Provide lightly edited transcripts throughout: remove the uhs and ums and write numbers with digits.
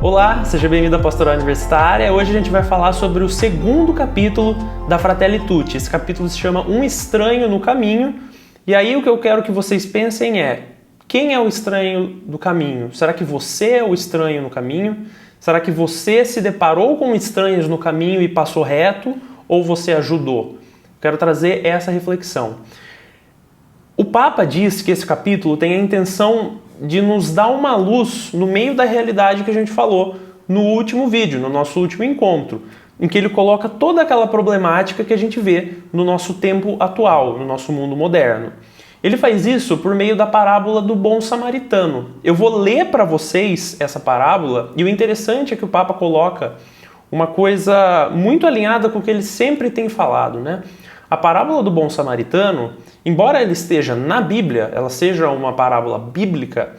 Olá, seja bem-vindo à Pastoral Universitária. Hoje a gente vai falar sobre o segundo capítulo da Fratelli Tutti. Esse capítulo se chama Um Estranho no Caminho. E aí o que eu quero que vocês pensem é: quem é o estranho do caminho? Será que você é o estranho no caminho? Será que você se deparou com estranhos no caminho e passou reto? Ou você ajudou? Quero trazer essa reflexão. O Papa diz que esse capítulo tem a intenção de nos dar uma luz no meio da realidade que a gente falou no último vídeo, no nosso último encontro, em que ele coloca toda aquela problemática que a gente vê no nosso tempo atual, no nosso mundo moderno. Ele faz isso por meio da parábola do bom samaritano. Eu vou ler para vocês essa parábola e o interessante é que o Papa coloca uma coisa muito alinhada com o que ele sempre tem falado, né? A parábola do bom samaritano, embora ela esteja na Bíblia, ela seja uma parábola bíblica,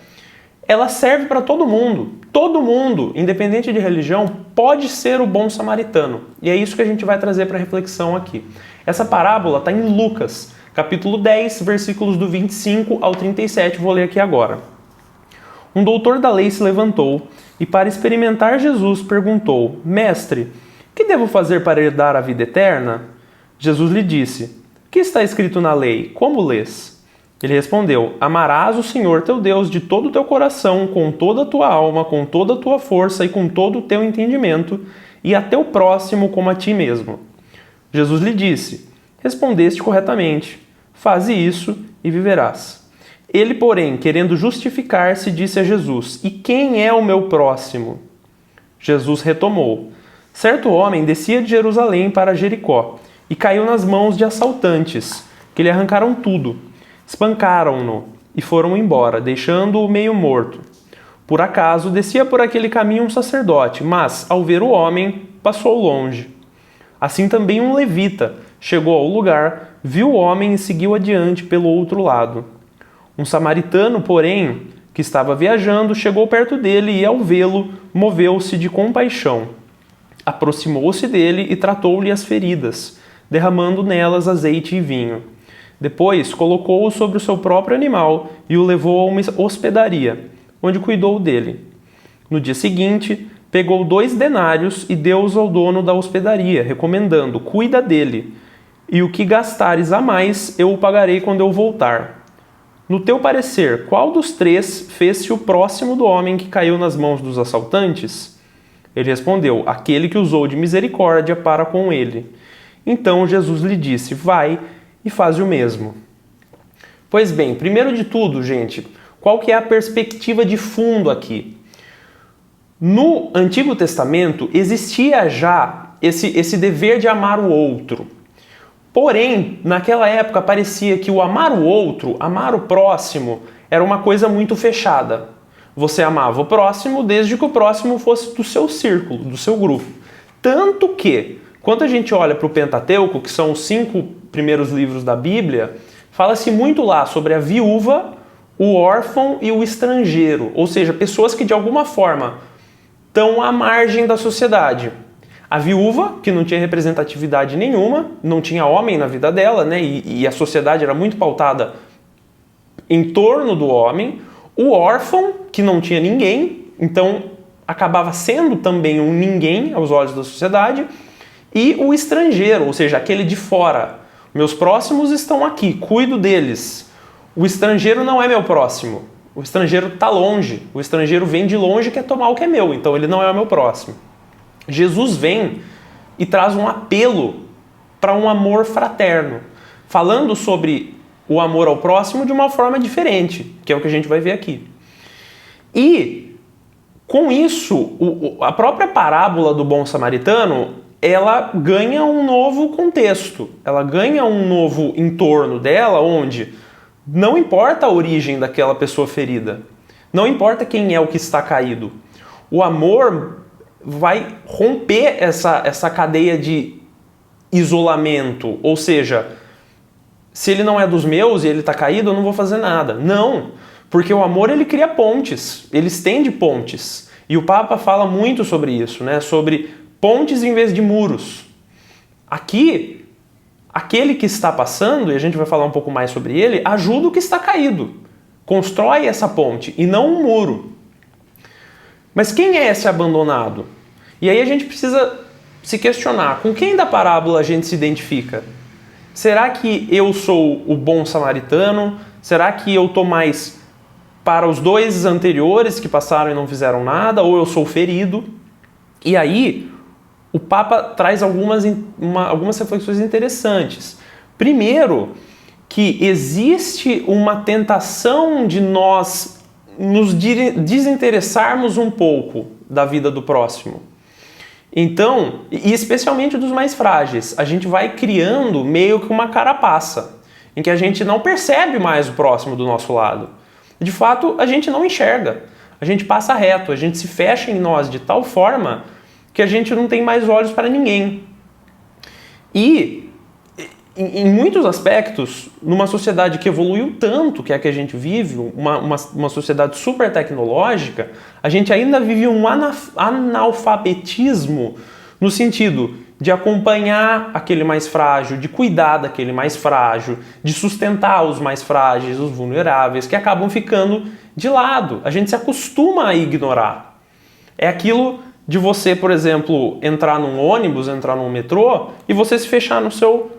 ela serve para todo mundo. Todo mundo, independente de religião, pode ser o bom samaritano. E é isso que a gente vai trazer para reflexão aqui. Essa parábola está em Lucas, capítulo 10, versículos do 25 ao 37, vou ler aqui agora. Um doutor da lei se levantou e, para experimentar Jesus, perguntou: Mestre, que devo fazer para herdar a vida eterna? Jesus lhe disse: O que está escrito na lei? Como lês? Ele respondeu: Amarás o Senhor teu Deus de todo o teu coração, com toda a tua alma, com toda a tua força e com todo o teu entendimento, e a teu próximo como a ti mesmo. Jesus lhe disse: Respondeste corretamente. Faze isso e viverás. Ele, porém, querendo justificar-se, disse a Jesus: E quem é o meu próximo? Jesus retomou: Certo homem descia de Jerusalém para Jericó e caiu nas mãos de assaltantes, que lhe arrancaram tudo. Espancaram-no e foram embora, deixando-o meio morto. Por acaso, descia por aquele caminho um sacerdote, mas, ao ver o homem, passou longe. Assim também um levita chegou ao lugar, viu o homem e seguiu adiante pelo outro lado. Um samaritano, porém, que estava viajando, chegou perto dele e, ao vê-lo, moveu-se de compaixão. Aproximou-se dele e tratou-lhe as feridas, derramando nelas azeite e vinho. Depois colocou-o sobre o seu próprio animal e o levou a uma hospedaria, onde cuidou dele. No dia seguinte, pegou 2 denários e deu-os ao dono da hospedaria, recomendando: Cuida dele, e o que gastares a mais eu o pagarei quando eu voltar. No teu parecer, qual dos 3 fez-se o próximo do homem que caiu nas mãos dos assaltantes? Ele respondeu: Aquele que usou de misericórdia para com ele. Então Jesus lhe disse: Vai e faz o mesmo. Pois bem, primeiro de tudo, gente, qual que é a perspectiva de fundo aqui? No Antigo Testamento existia já esse dever de amar o outro. Porém, naquela época parecia que o amar o outro, amar o próximo, era uma coisa muito fechada. Você amava o próximo desde que o próximo fosse do seu círculo, do seu grupo. Tanto que, quando a gente olha para o Pentateuco, que são os 5 primeiros livros da Bíblia, fala-se muito lá sobre a viúva, o órfão e o estrangeiro, ou seja, pessoas que de alguma forma estão à margem da sociedade. A viúva, que não tinha representatividade nenhuma, não tinha homem na vida dela, né? E a sociedade era muito pautada em torno do homem. O órfão, que não tinha ninguém, então acabava sendo também um ninguém aos olhos da sociedade. E o estrangeiro, ou seja, aquele de fora. Meus próximos estão aqui, cuido deles. O estrangeiro não é meu próximo. O estrangeiro está longe. O estrangeiro vem de longe e quer tomar o que é meu, então ele não é o meu próximo. Jesus vem e traz um apelo para um amor fraterno, falando sobre o amor ao próximo de uma forma diferente, que é o que a gente vai ver aqui. E, com isso, a própria parábola do bom samaritano, ela ganha um novo contexto, ela ganha um novo entorno dela, onde não importa a origem daquela pessoa ferida, não importa quem é o que está caído, o amor vai romper essa cadeia de isolamento, ou seja, se ele não é dos meus e ele está caído, eu não vou fazer nada. Não, porque o amor ele cria pontes, ele estende pontes. E o Papa fala muito sobre isso, né? Sobre pontes em vez de muros. Aqui, aquele que está passando, e a gente vai falar um pouco mais sobre ele, ajuda o que está caído. Constrói essa ponte e não um muro. Mas quem é esse abandonado? E aí a gente precisa se questionar, com quem da parábola a gente se identifica? Será que eu sou o bom samaritano? Será que eu estou mais para os dois anteriores que passaram e não fizeram nada? Ou eu sou o ferido? E aí, o Papa traz algumas reflexões interessantes. Primeiro, que existe uma tentação de nós nos desinteressarmos um pouco da vida do próximo. Então, e especialmente dos mais frágeis, a gente vai criando meio que uma carapaça, em que a gente não percebe mais o próximo do nosso lado. De fato, a gente não enxerga, a gente passa reto, a gente se fecha em nós de tal forma que a gente não tem mais olhos para ninguém. E, em muitos aspectos, numa sociedade que evoluiu tanto, que é a que a gente vive, uma sociedade super tecnológica, a gente ainda vive um analfabetismo no sentido de acompanhar aquele mais frágil, de cuidar daquele mais frágil, de sustentar os mais frágeis, os vulneráveis, que acabam ficando de lado. A gente se acostuma a ignorar. É aquilo de você, por exemplo, entrar num ônibus, entrar num metrô e você se fechar no seu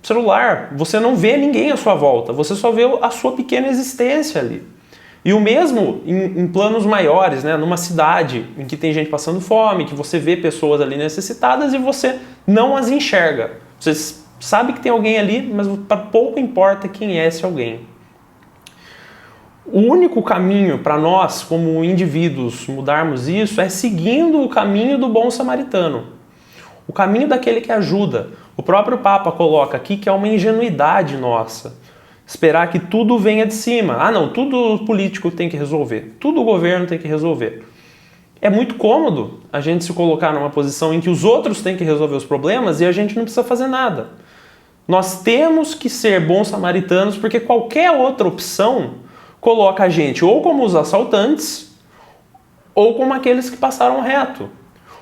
celular. Você não vê ninguém à sua volta, você só vê a sua pequena existência ali. E o mesmo em planos maiores, né? Numa cidade em que tem gente passando fome, que você vê pessoas ali necessitadas e você não as enxerga. Você sabe que tem alguém ali, mas pouco importa quem é esse alguém. O único caminho para nós, como indivíduos, mudarmos isso é seguindo o caminho do bom samaritano. O caminho daquele que ajuda. O próprio Papa coloca aqui que é uma ingenuidade nossa. Esperar que tudo venha de cima. Ah, não, tudo o político tem que resolver. Tudo o governo tem que resolver. É muito cômodo a gente se colocar numa posição em que os outros têm que resolver os problemas e a gente não precisa fazer nada. Nós temos que ser bons samaritanos porque qualquer outra opção coloca a gente ou como os assaltantes ou como aqueles que passaram reto.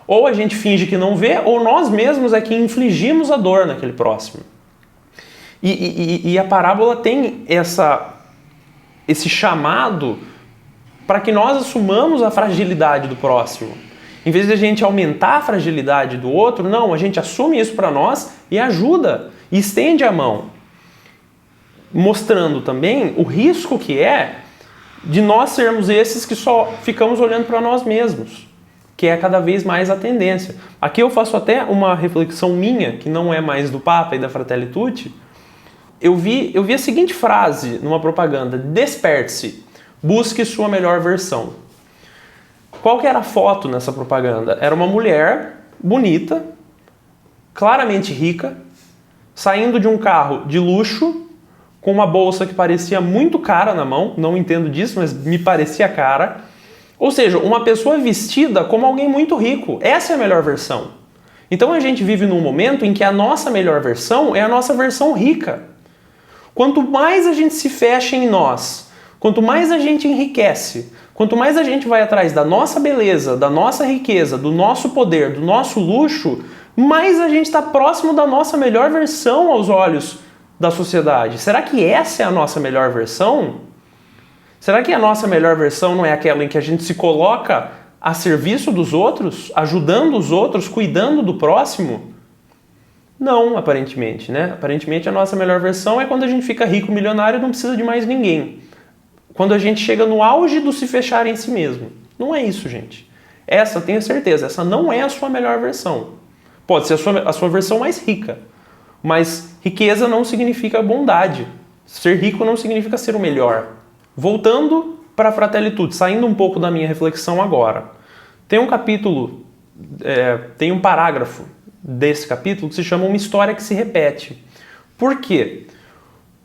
Ou a gente finge que não vê, ou nós mesmos é que infligimos a dor naquele próximo. E a parábola tem esse chamado para que nós assumamos a fragilidade do próximo. Em vez de a gente aumentar a fragilidade do outro, não, a gente assume isso para nós e ajuda, e estende a mão. Mostrando também o risco que é de nós sermos esses que só ficamos olhando para nós mesmos, que é cada vez mais a tendência. Aqui eu faço até uma reflexão minha, que não é mais do Papa e da Fratelli Tutti. Eu vi a seguinte frase numa propaganda: desperte-se, busque sua melhor versão. Qual que era a foto nessa propaganda? Era uma mulher bonita, claramente rica, saindo de um carro de luxo, com uma bolsa que parecia muito cara na mão, não entendo disso, mas me parecia cara. Ou seja, uma pessoa vestida como alguém muito rico. Essa é a melhor versão. Então a gente vive num momento em que a nossa melhor versão é a nossa versão rica. Quanto mais a gente se fecha em nós, quanto mais a gente enriquece, quanto mais a gente vai atrás da nossa beleza, da nossa riqueza, do nosso poder, do nosso luxo, mais a gente está próximo da nossa melhor versão aos olhos da sociedade. Será que essa é a nossa melhor versão? Será que a nossa melhor versão não é aquela em que a gente se coloca a serviço dos outros, ajudando os outros, cuidando do próximo? Não, aparentemente, né? Aparentemente a nossa melhor versão é quando a gente fica rico, milionário e não precisa de mais ninguém. Quando a gente chega no auge do se fechar em si mesmo. Não é isso, gente. Essa, tenho certeza, essa não é a sua melhor versão. Pode ser a sua versão mais rica, mas riqueza não significa bondade. Ser rico não significa ser o melhor. Voltando para a Fratelli Tutti, saindo um pouco da minha reflexão agora. Tem um capítulo, tem um parágrafo desse capítulo que se chama Uma História que se Repete. Por quê?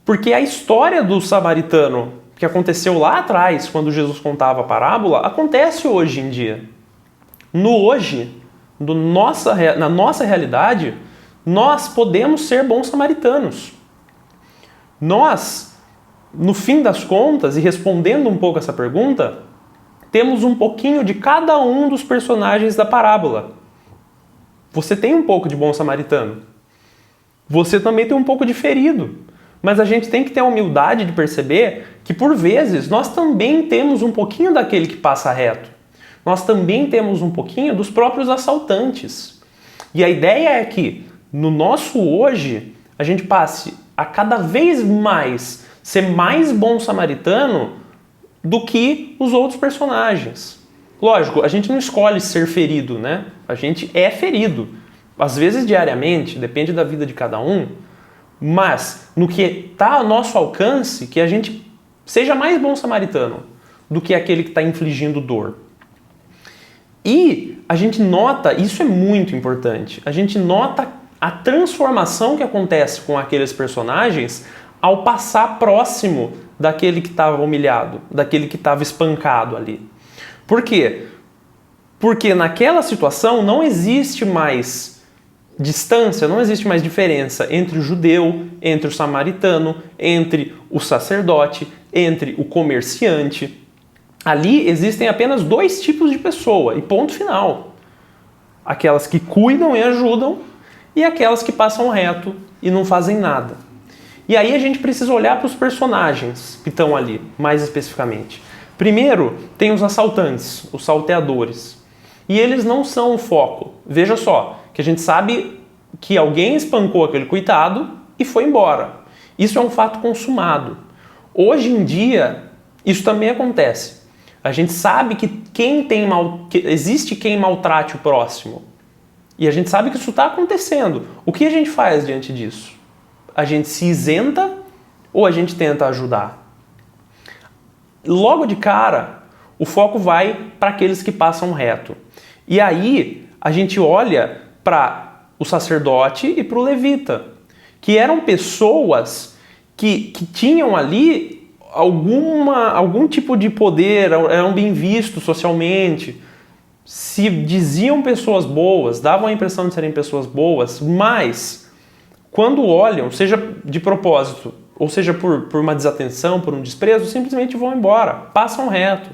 Porque a história do samaritano que aconteceu lá atrás, quando Jesus contava a parábola, acontece hoje em dia. No hoje, na nossa realidade, nós podemos ser bons samaritanos. Nós, no fim das contas, e respondendo um pouco essa pergunta, temos um pouquinho de cada um dos personagens da parábola. Você tem um pouco de bom samaritano. Você também tem um pouco de ferido. Mas a gente tem que ter a humildade de perceber que, por vezes, nós também temos um pouquinho daquele que passa reto. nós também temos um pouquinho dos próprios assaltantes. E a ideia é que no nosso hoje a gente passe a cada vez mais ser mais bom samaritano do que os outros personagens. Lógico, a gente não escolhe ser ferido, né? A gente é ferido. Às vezes diariamente, depende da vida de cada um, mas no que está ao nosso alcance, que a gente seja mais bom samaritano do que aquele que está infligindo dor. E a gente nota, isso é muito importante, a gente nota a transformação que acontece com aqueles personagens ao passar próximo daquele que estava humilhado, daquele que estava espancado ali. Por quê? Porque naquela situação não existe mais distância, não existe mais diferença entre o judeu, entre o samaritano, entre o sacerdote, entre o comerciante. Ali existem apenas dois tipos de pessoa e ponto final. Aquelas que cuidam e ajudam e aquelas que passam reto e não fazem nada. E aí a gente precisa olhar para os personagens que estão ali, mais especificamente. Primeiro, tem os assaltantes, os salteadores. E eles não são o foco. Veja só, que a gente sabe que alguém espancou aquele coitado e foi embora. Isso é um fato consumado. Hoje em dia, isso também acontece. A gente sabe que existe quem maltrate o próximo. E a gente sabe que isso está acontecendo. O que a gente faz diante disso? A gente se isenta ou a gente tenta ajudar? Logo de cara, o foco vai para aqueles que passam reto. E aí, a gente olha para o sacerdote e para o levita, que eram pessoas que tinham ali algum tipo de poder, eram bem vistos socialmente, se diziam pessoas boas, davam a impressão de serem pessoas boas, mas quando olham, seja de propósito, ou seja por uma desatenção, por um desprezo, simplesmente vão embora, passam reto.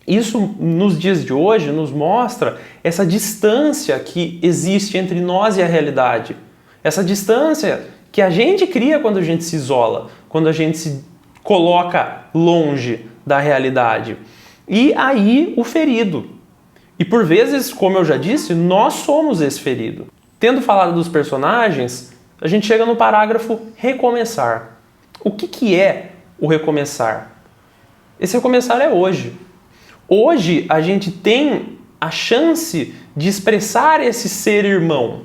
Isso, nos dias de hoje, nos mostra essa distância que existe entre nós e a realidade. Essa distância que a gente cria quando a gente se isola, quando a gente se coloca longe da realidade. E aí, o ferido. E por vezes, como eu já disse, nós somos esse ferido. Tendo falado dos personagens, a gente chega no parágrafo recomeçar. O que é o recomeçar? Esse recomeçar é hoje. Hoje a gente tem a chance de expressar esse ser irmão,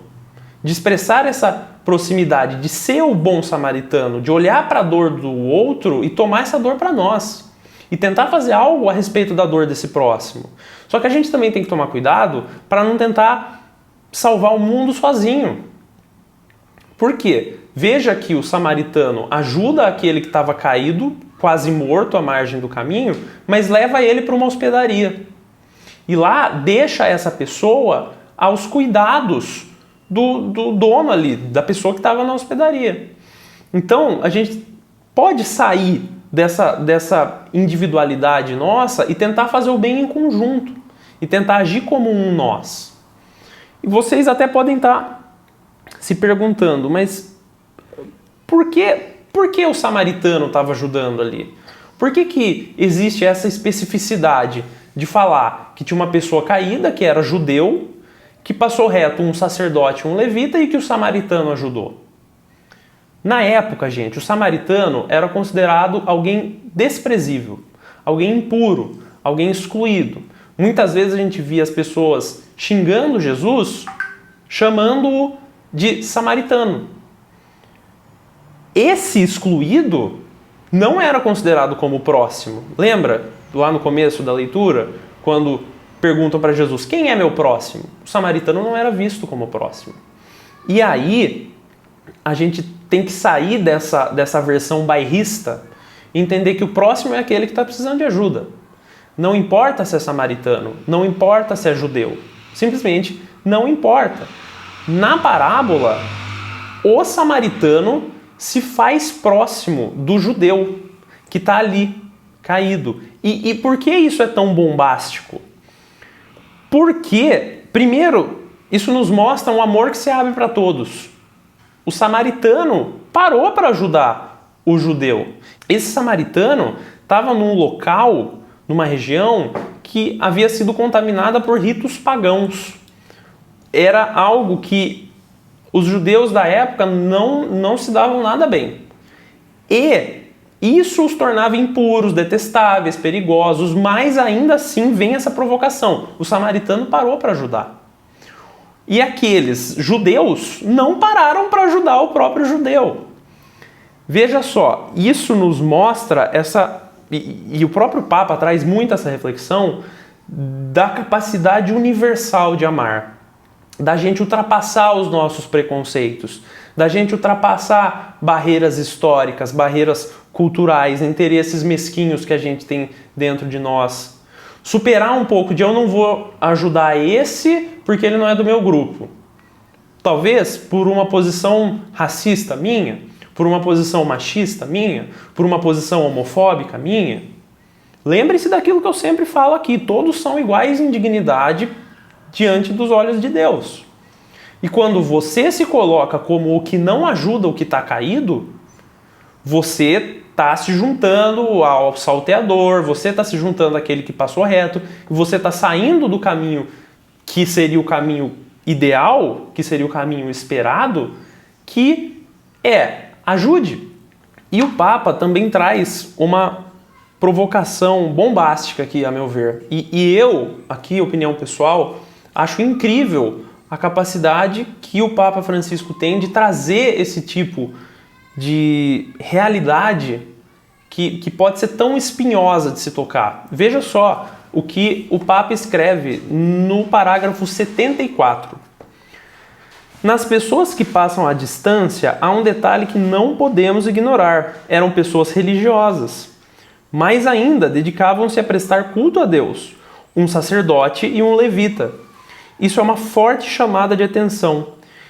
de expressar essa proximidade, de ser o bom samaritano, de olhar para a dor do outro e tomar essa dor para nós. E tentar fazer algo a respeito da dor desse próximo. Só que a gente também tem que tomar cuidado para não tentar salvar o mundo sozinho. Por quê? Veja que o samaritano ajuda aquele que estava caído, quase morto à margem do caminho, mas leva ele para uma hospedaria. E lá deixa essa pessoa aos cuidados do dono ali, da pessoa que estava na hospedaria. Então, a gente pode sair dessa individualidade nossa e tentar fazer o bem em conjunto. E tentar agir como um nós. E vocês até podem estar se perguntando, mas por que o samaritano estava ajudando ali? Por que existe essa especificidade de falar que tinha uma pessoa caída, que era judeu, que passou reto um sacerdote, um levita, e que o samaritano ajudou? Na época, gente, o samaritano era considerado alguém desprezível, alguém impuro, alguém excluído. Muitas vezes a gente via as pessoas xingando Jesus, chamando-o de samaritano. Esse excluído não era considerado como próximo. Lembra, lá no começo da leitura, quando perguntam para Jesus, quem é meu próximo? O samaritano não era visto como próximo. E aí, a gente tem que sair dessa versão bairrista e entender que o próximo é aquele que está precisando de ajuda. Não importa se é samaritano, não importa se é judeu. Simplesmente não importa. Na parábola, o samaritano se faz próximo do judeu que está ali, caído. E por que isso é tão bombástico? Porque, primeiro, isso nos mostra um amor que se abre para todos. O samaritano parou para ajudar o judeu. Esse samaritano estava num local, numa região que havia sido contaminada por ritos pagãos. Era algo que os judeus da época não se davam nada bem. E isso os tornava impuros, detestáveis, perigosos, mas ainda assim vem essa provocação. O samaritano parou para ajudar. E aqueles judeus não pararam para ajudar o próprio judeu. Veja só, isso nos mostra e o próprio Papa traz muito essa reflexão da capacidade universal de amar, da gente ultrapassar os nossos preconceitos, da gente ultrapassar barreiras históricas, barreiras culturais, interesses mesquinhos que a gente tem dentro de nós. Superar um pouco de eu não vou ajudar esse porque ele não é do meu grupo. Talvez por uma posição racista minha, por uma posição machista minha, por uma posição homofóbica minha. Lembre-se daquilo que eu sempre falo aqui, todos são iguais em dignidade diante dos olhos de Deus. E quando você se coloca como o que não ajuda o que está caído, você está se juntando ao salteador, você está se juntando àquele que passou reto, e você está saindo do caminho que seria o caminho ideal, que seria o caminho esperado, que ajude. E o Papa também traz uma provocação bombástica aqui, a meu ver. E eu, aqui, opinião pessoal, acho incrível a capacidade que o Papa Francisco tem de trazer esse tipo de realidade que pode ser tão espinhosa de se tocar. Veja só o que o Papa escreve no parágrafo 74. Nas pessoas que passam à distância, há um detalhe que não podemos ignorar. Eram pessoas religiosas. Mais ainda, dedicavam-se a prestar culto a Deus, um sacerdote e um levita. Isso é uma forte chamada de atenção.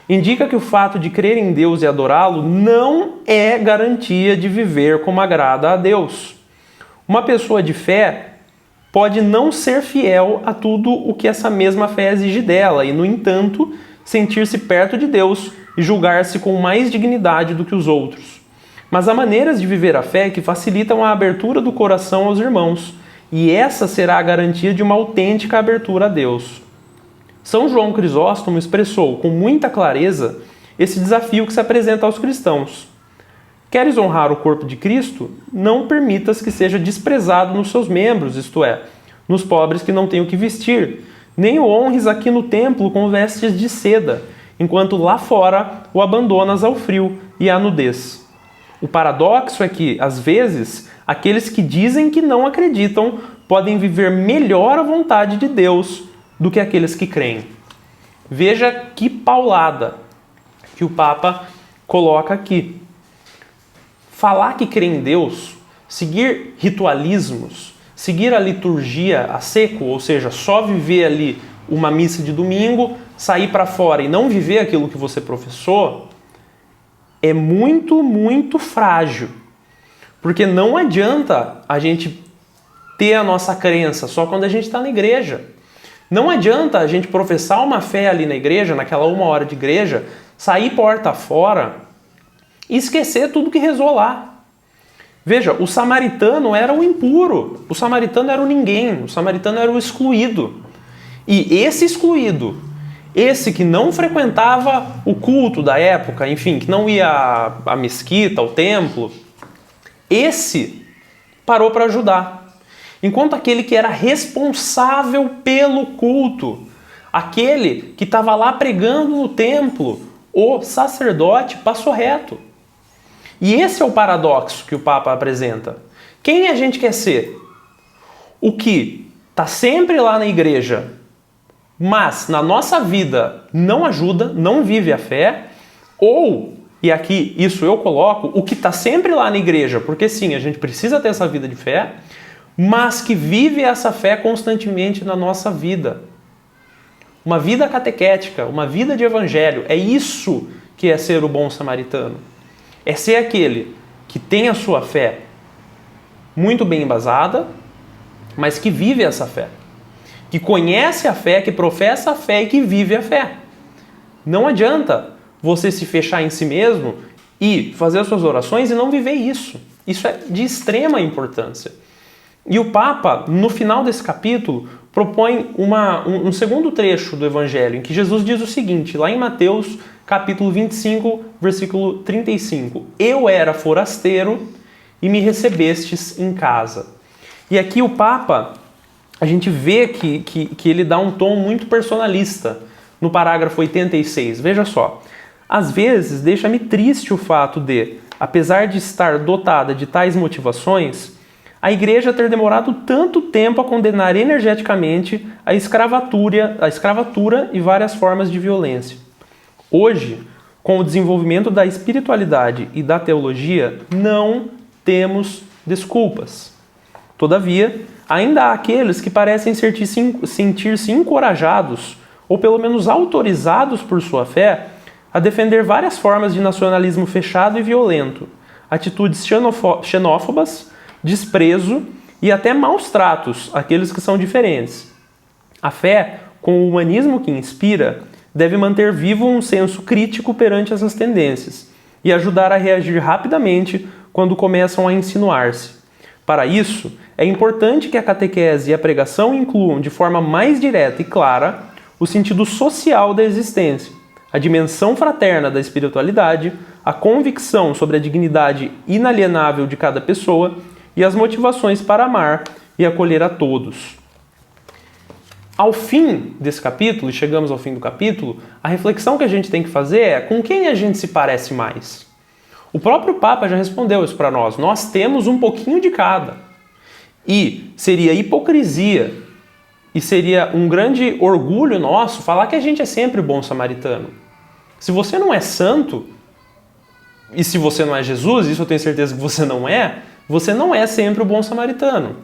Indica que o fato de crer em Deus e adorá-lo não é garantia de viver como agrada a Deus. Uma pessoa de fé pode não ser fiel a tudo o que essa mesma fé exige dela e, no entanto, sentir-se perto de Deus e julgar-se com mais dignidade do que os outros. Mas há maneiras de viver a fé que facilitam a abertura do coração aos irmãos, e essa será a garantia de uma autêntica abertura a Deus. São João Crisóstomo expressou com muita clareza esse desafio que se apresenta aos cristãos. Queres honrar o corpo de Cristo? Não permitas que seja desprezado nos seus membros, isto é, nos pobres que não têm o que vestir, nem o honres aqui no templo com vestes de seda, enquanto lá fora o abandonas ao frio e à nudez. O paradoxo é que, às vezes, aqueles que dizem que não acreditam podem viver melhor a vontade de Deus do que aqueles que creem. Veja que paulada que o Papa coloca aqui. Falar que crê em Deus, seguir ritualismos, seguir a liturgia a seco, ou seja, só viver ali uma missa de domingo, sair para fora e não viver aquilo que você professou, é muito, muito frágil. Porque não adianta a gente ter a nossa crença só quando a gente está na igreja. Não adianta a gente professar uma fé ali na igreja, naquela 1 hora de igreja, sair porta fora e esquecer tudo que rezou lá. Veja, o samaritano era o impuro, o samaritano era o ninguém, o samaritano era o excluído. E esse excluído, esse que não frequentava o culto da época, enfim, que não ia à mesquita, ao templo, esse parou para ajudar. Enquanto aquele que era responsável pelo culto, aquele que estava lá pregando no templo, o sacerdote passou reto. E esse é o paradoxo que o Papa apresenta. Quem a gente quer ser? O que está sempre lá na igreja, mas na nossa vida não ajuda, não vive a fé, ou, e aqui isso eu coloco, o que está sempre lá na igreja, porque sim, a gente precisa ter essa vida de fé, mas que vive essa fé constantemente na nossa vida. Uma vida catequética, uma vida de evangelho, é isso que é ser o bom samaritano. É ser aquele que tem a sua fé muito bem embasada, mas que vive essa fé. Que conhece a fé, que professa a fé e que vive a fé. Não adianta você se fechar em si mesmo e fazer as suas orações e não viver isso. Isso é de extrema importância. E o Papa, no final desse capítulo, propõe um segundo trecho do Evangelho, em que Jesus diz o seguinte, lá em Mateus, capítulo 25, versículo 35. Eu era forasteiro e me recebestes em casa. E aqui o Papa, a gente vê que ele dá um tom muito personalista no parágrafo 86. Veja só. Às vezes, deixa-me triste o fato de, apesar de estar dotada de tais motivações, a Igreja ter demorado tanto tempo a condenar energeticamente a escravatura e várias formas de violência. Hoje, com o desenvolvimento da espiritualidade e da teologia, não temos desculpas. Todavia, ainda há aqueles que parecem sentir-se encorajados, ou pelo menos autorizados por sua fé, a defender várias formas de nacionalismo fechado e violento, atitudes xenófobas, desprezo e até maus tratos àqueles que são diferentes. A fé, com o humanismo que inspira, deve manter vivo um senso crítico perante essas tendências e ajudar a reagir rapidamente quando começam a insinuar-se. Para isso, é importante que a catequese e a pregação incluam de forma mais direta e clara o sentido social da existência, a dimensão fraterna da espiritualidade, a convicção sobre a dignidade inalienável de cada pessoa e as motivações para amar e acolher a todos. Ao fim desse capítulo, e chegamos ao fim do capítulo, a reflexão que a gente tem que fazer é com quem a gente se parece mais. O próprio Papa já respondeu isso para nós. Nós temos um pouquinho de cada. E seria hipocrisia e seria um grande orgulho nosso falar que a gente é sempre bom samaritano. Se você não é santo, e se você não é Jesus, isso eu tenho certeza que você não é sempre o bom samaritano.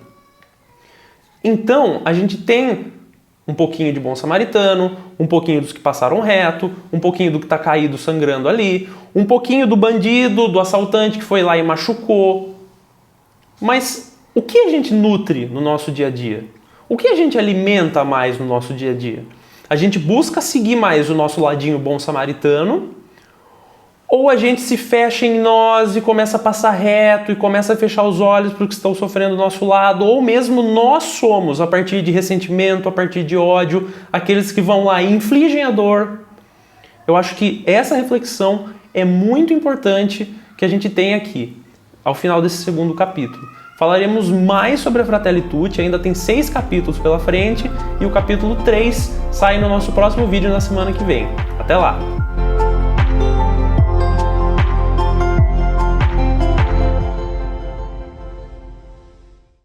Então, a gente tem um pouquinho de bom samaritano, um pouquinho dos que passaram reto, um pouquinho do que está caído sangrando ali, um pouquinho do bandido, do assaltante que foi lá e machucou. Mas o que a gente nutre no nosso dia a dia? O que a gente alimenta mais no nosso dia a dia? A gente busca seguir mais o nosso ladinho bom samaritano, ou a gente se fecha em nós e começa a passar reto e começa a fechar os olhos para o que estão sofrendo do nosso lado, ou mesmo nós somos, a partir de ressentimento, a partir de ódio, aqueles que vão lá e infligem a dor. Eu acho que essa reflexão é muito importante que a gente tenha aqui, ao final desse segundo capítulo. Falaremos mais sobre a Fratelli Tutti, ainda tem 6 capítulos pela frente, e o capítulo 3 sai no nosso próximo vídeo na semana que vem. Até lá!